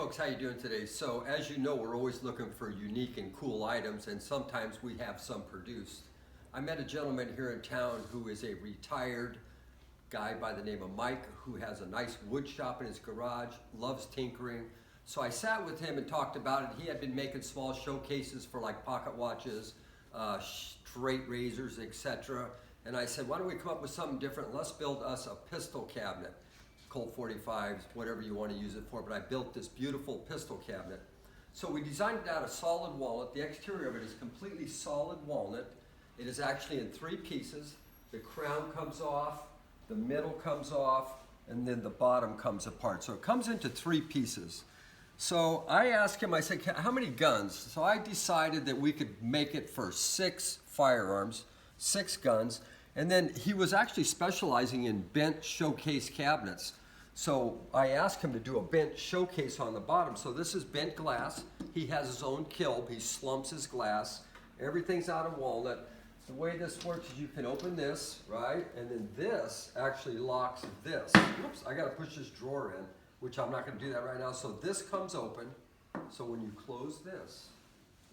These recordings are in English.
folks, how you doing today? So as you know, we're always looking for unique and cool items, and sometimes we have some produced. I met a gentleman here in town who is a retired guy by the name of Mike, who has a nice wood shop in his garage, loves tinkering. So I sat with him and talked about it. He had been making small showcases for like pocket watches, straight razors, etc. And I said, why don't we come up with something different? Let's build us a pistol cabinet. Colt 45s, whatever you want to use it for, but I built this beautiful pistol cabinet. So we designed it out of solid walnut. The exterior of it is completely solid walnut. It is actually in 3 pieces. The crown comes off, the middle comes off, and then the bottom comes apart. So it comes into 3 pieces. So I asked him, I said, how many guns? So I decided that we could make it for 6 firearms, 6 guns. And then he was actually specializing in bent showcase cabinets. So I asked him to do a bent showcase on the bottom. So this is bent glass. He has his own kiln. He slumps his glass. Everything's out of walnut. The way this works is you can open this, right? And then this actually locks this. Oops, I gotta push this drawer in, which I'm not gonna do that right now. So this comes open. So when you close this,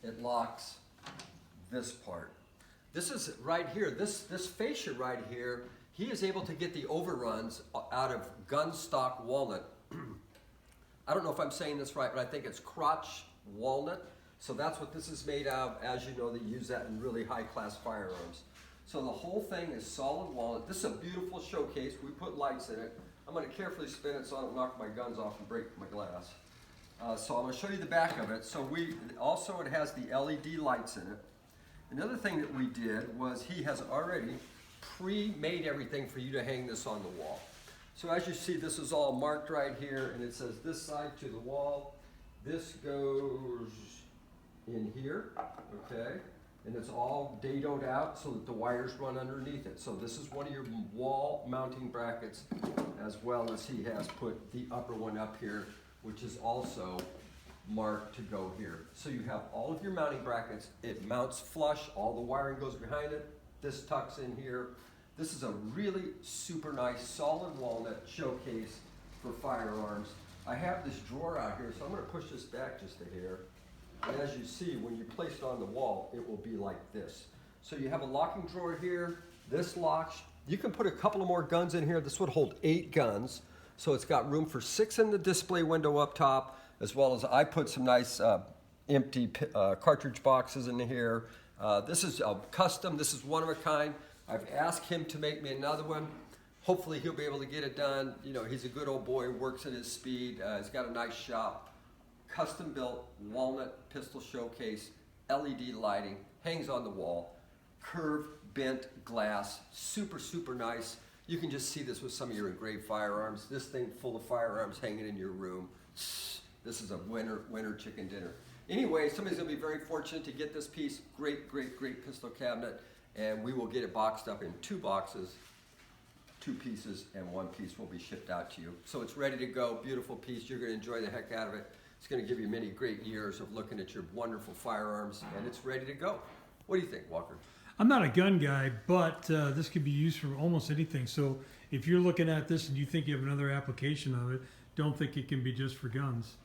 it locks this part. This is right here, this fascia right here, he is able to get the overruns out of gun stock walnut. I don't know if I'm saying this right, but I think it's crotch walnut. So that's what this is made of. As you know, they use that in really high class firearms. So the whole thing is solid walnut. This is a beautiful showcase. We put lights in it. I'm gonna carefully spin it so I don't knock my guns off and break my glass. So I'm gonna show you the back of it. So it has the LED lights in it. Another thing that we did was he has already pre-made everything for you to hang this on the wall. So as you see, this is all marked right here, and it says this side to the wall. This goes in here, okay? And it's all dadoed out so that the wires run underneath it. So this is one of your wall mounting brackets, as well as he has put the upper one up here, which is also marked to go here. So you have all of your mounting brackets. It mounts flush. All the wiring goes behind it. This tucks in here. This is a really super nice solid walnut showcase for firearms. I have this drawer out here, so I'm going to push this back just a hair. And as you see, when you place it on the wall, it will be like this. So you have a locking drawer here. This locks. You can put a couple of more guns in here. This would hold 8 guns. So it's got room for 6 in the display window up top, as well as I put some nice empty cartridge boxes in here. This is custom. This is one of a kind. I've asked him to make me another one. Hopefully he'll be able to get it done. You know, he's a good old boy, works at his speed. He's got a nice shop. Custom built walnut pistol showcase, LED lighting, hangs on the wall, curved bent glass, super, super nice. You can just see this with some of your engraved firearms. This thing full of firearms hanging in your room. This is a winner chicken dinner. Anyway, somebody's gonna be very fortunate to get this piece. Great, great, great pistol cabinet. And we will get it boxed up in 2 boxes, 2 pieces, and 1 piece will be shipped out to you. So it's ready to go, beautiful piece. You're gonna enjoy the heck out of it. It's gonna give you many great years of looking at your wonderful firearms, and it's ready to go. What do you think, Walker? I'm not a gun guy, but this could be used for almost anything. So if you're looking at this and you think you have another application of it, don't think it can be just for guns.